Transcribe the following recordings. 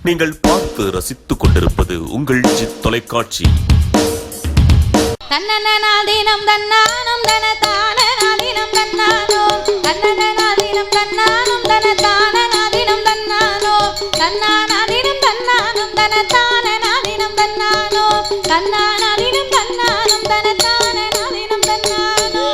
நீங்கள் பார்த்து ரசித்துக் கொண்டிருப்பது உங்கள் ஜித் தொலைக்காட்சி. தன்னநாதீனம் தன்னானம் தனதானநாதீனம் தன்னானோ தன்னநாதீனம் தன்னானம் தனதானநாதீனம் தன்னானோ தன்னானாதீனம் தன்னானம் தனதானநாதீனம் தன்னானோ தன்னானாதீனம் தன்னானம் தனதானநாதீனம் தன்னானோ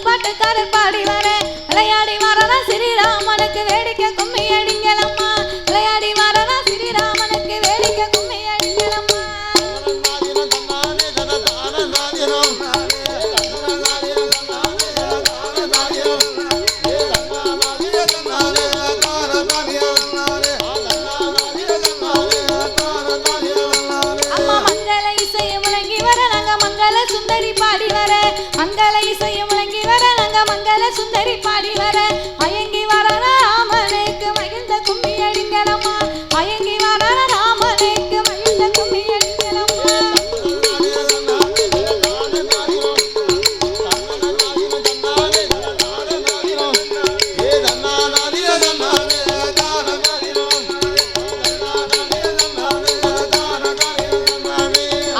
பாட்டுக்காரர் பாடி வர விளையாடி வரனா ஸ்ரீராமனுக்கு வேடிக்கை கும்மி அடிங்களம்மா விளையாடி வரனா ஸ்ரீராமனுக்கு வேடிக்கை கும்மி அடிங்களம்மா அம்மா மங்கள இசையை முழங்கி வர நாங்க மங்கள சுந்தரி பாடி வர மங்கள இசையை முழங்கி வர நாங்க மங்கள சுந்தரி பாடி வர மயங்கி வர ராமனுக்கு மகிழ்ந்த கும்மி அடிங்களம்மா மயங்கி வர ராமனுக்கு மகிழ்ந்த கும்மி அடிங்களம்மா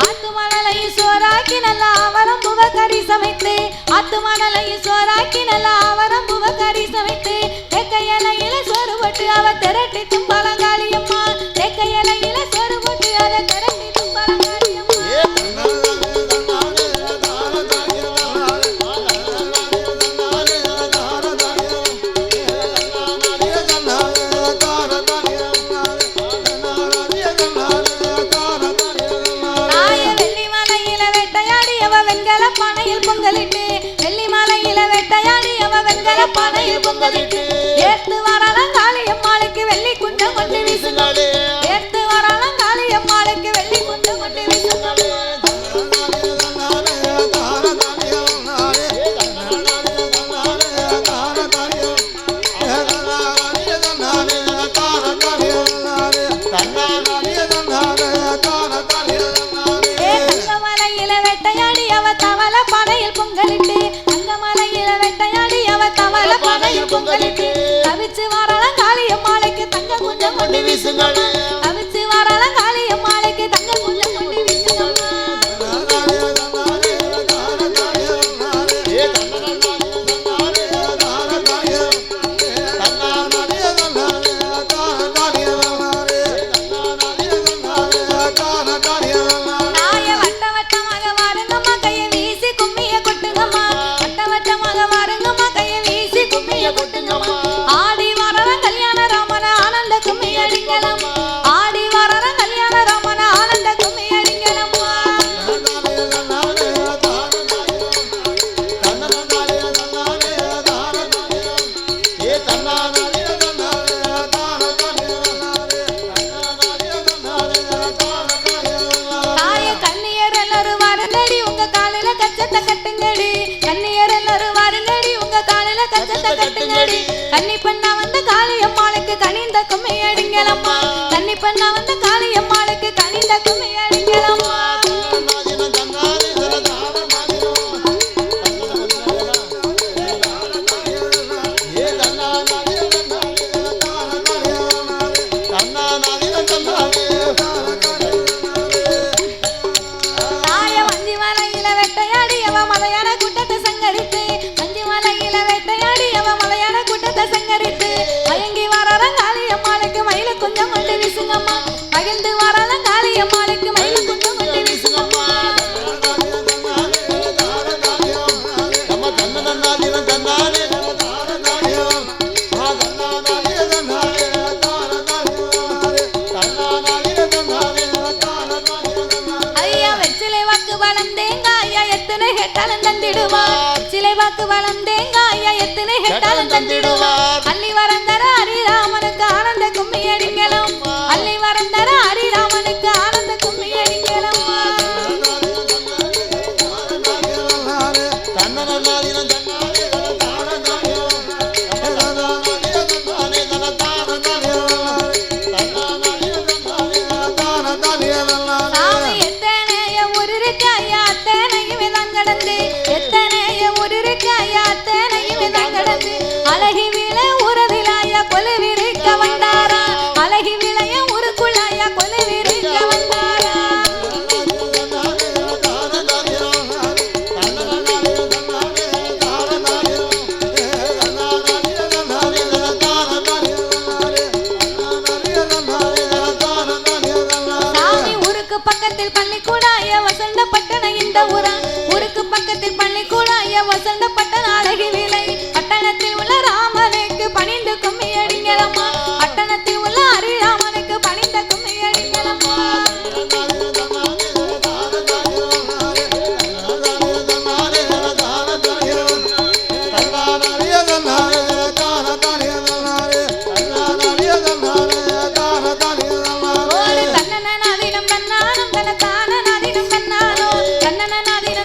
ஆத்துமணலை சோறாக்கி நல்லா அவரம்புவ கறி சமைத்து ஆத்துமணலை சோறாக்கி நல்லா அவரம்புவ கறி சமைத்து தெக்கையலையில சோறு போட்டு அவ திரட்டி தும்பலங்காளியம்மா தெக்கையலையில சோறு போட்டு அவ திரட்டி தும்பலங்காளியம்மா வெள்ளிமலையில வேட்டையாடி அவ வெண்கல பானையில் பொங்கலிட்டு வெள்ளிமலையில வேட்டையாடி அவ வெண்கல பானையில் பொங்கலிட்டு ஏத்து வரலாம் காளியம்மாளுக்கு வெள்ளி குண்டம் கொண்டு வீசுங்களே ஏத்து வரலாம் காளியம்மாளுக்கு வெள்ளி குண்டம் கொண்டு வீசுங்களே அங்கமலையில வேட்டையாடி அவ தவள பானையில் பொங்கலிட்டு அங்கமலையில வேட்டையாடி அவ தவள பானையில் பொங்கலிட்டு தவிச்சு வரலாம் காளியம்மாளுக்கு தங்க குஞ்சம் கொண்டு வீசுங்களே தாளத்தை கட்டுங்கடி கன்னி பண்ணா வந்த காளியம்மாளுக்கு கனிந்த கும்மி அடிங்களம்மா கன்னி பண்ணா வந்த காளியம்மாளுக்கு கனிந்த கும்மி அடிங்களம்மா சங்கரித்து மயங்கி வரலாம் காளியம்மாளுக்கு மயில கொஞ்சம் கொண்டு வீசுங்கம்மா மகிழ்ந்து வரலாம் காளியம்மாளுக்கு மயில கொஞ்சம் கொண்டு வீசுங்கம்மா ஐயா வெற்றிலை வாக்கு வளம் தேங்காயா எத்தனை கேட்டாலும் தந்திடுவார் சிலை வாக்கு வளம் தேங்காயா எத்தனை கேட்டாலும் தந்திடுவார் அள்ளி வரந்தர ஹரிராமனுக்கு ஆனந்த கும்மி அடிங்களும் அள்ளி வரந்தர ஹரிராமனுக்கு ஆனந்த கும்மி அடிங்களும் சாமி எத்தனைய ஒரு இருக்கு ஐயா அத்தனையுமே தான் கடந்து எத்தனைய ஒரு இருக்கு ஐயா அத்தனையுமே தான் கடந்து அழகி விளை உறவிலாயா கொலுவிருக்க வந்தாரா அழகி விளைய உருக்குள்ளாயா கொலுவிருக்க வந்தாரா சாமி ஊருக்கு பக்கத்தில் பள்ளிக்கூடாய வசந்த பட்டண இந்த ஊரா ஊருக்கு பக்கத்தில் பள்ளிக்கூடாய வசந்த பட்டண அழகி விளை பட்டணத்தில் உள்ள ராமனுக்கு பணிந்து கும்மி அடிங்களம்மா பட்டணத்தில் உள்ள ஹரிராமனுக்கு பணிந்த கும்மி அடிங்களம்மா ஒரு தன்னன நாதினம் தன்னானம் தன தான நாதினம் தன்னானோ தன்னன நாதினம்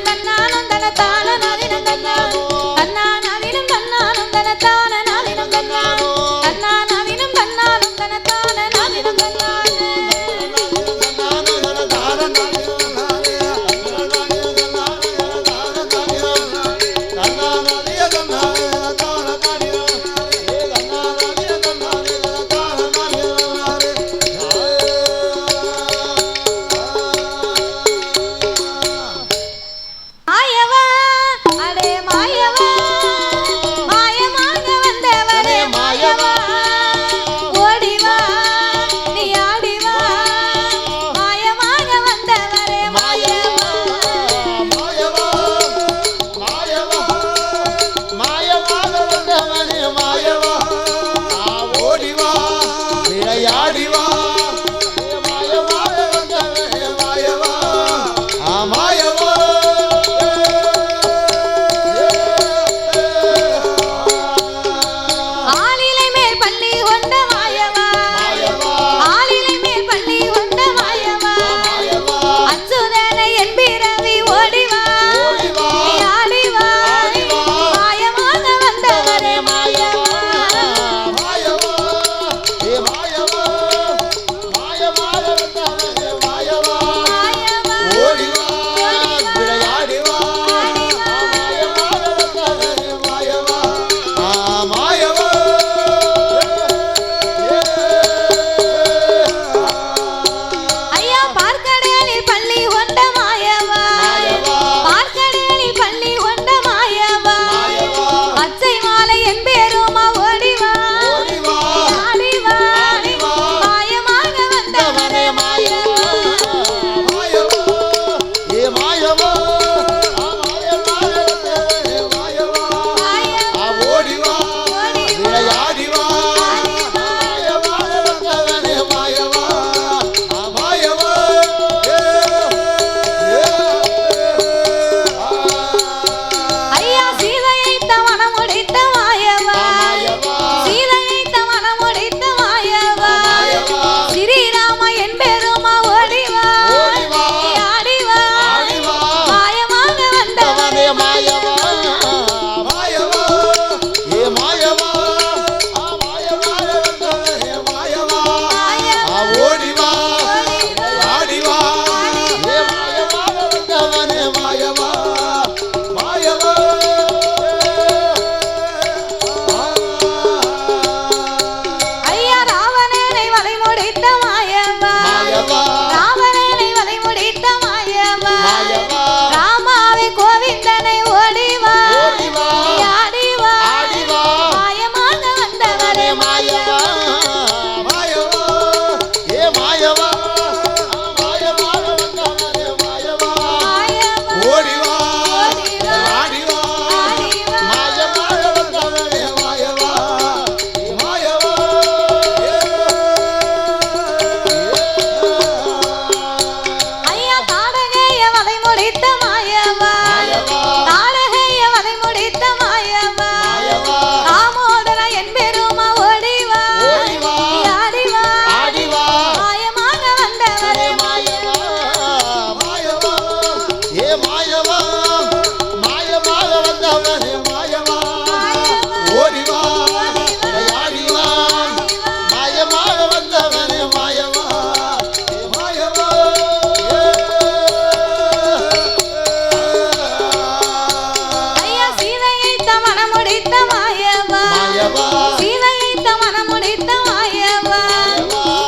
உதைத்த மாயவா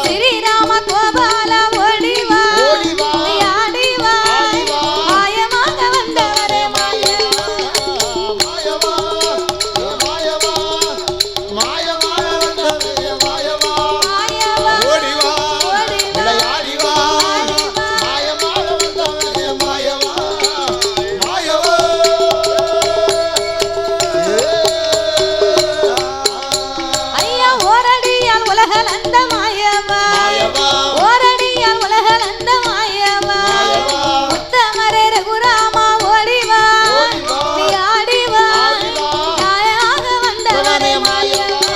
ஸ்ரீராம கோபால ஓடிவா ஆடிவா மாயமாக வந்தவரே மாயவா ஐயா ஓரடியால் உலகளந்த மாயவா ஓரடியால் உலகளந்த மாயவா உத்தமரே ரகுராமா ஓடிவா நீ ஆடிவா நாயாக வந்தவரே மாயவா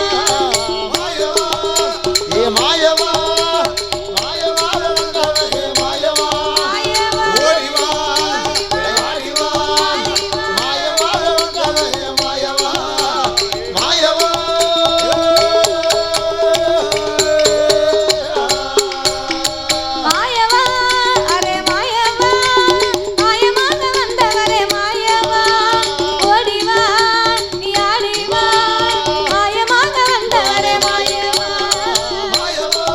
மாயவா அரே மாயவா மாயமாக வந்தவரே மாயவா ஓடிவா நீ ஆடிவா மாயமாக வந்தவரே மாயவா மாயவா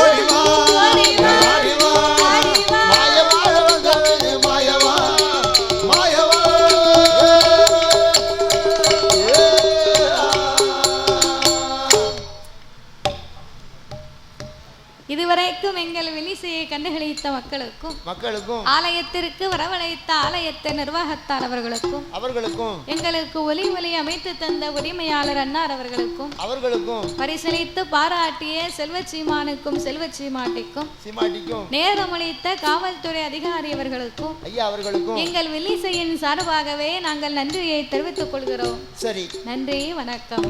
ஓடிவா ஆடிவா இதுவரைக்கும் எங்கள் வில்லிசையை கண்டுகளித்த மக்களுக்கும் ஆலயத்திற்கு வரவழைத்த ஆலயத்தை நிர்வாகத்தார் அவர்களுக்கும் எங்களுக்கு ஒலி அமைத்து தந்த உரிமையாளர் அன்னார் அவர்களுக்கும் பரிசளித்து பாராட்டிய செல்வச்சீமானுக்கும் செல்வச்சீமாட்டிக்கும் நேரமளித்த காவல்துறை அதிகாரி அவர்களுக்கும் எங்கள் வில்லிசையின் சார்பாகவே நாங்கள் நன்றியை தெரிவித்துக் கொள்கிறோம். சரி, நன்றி, வணக்கம்.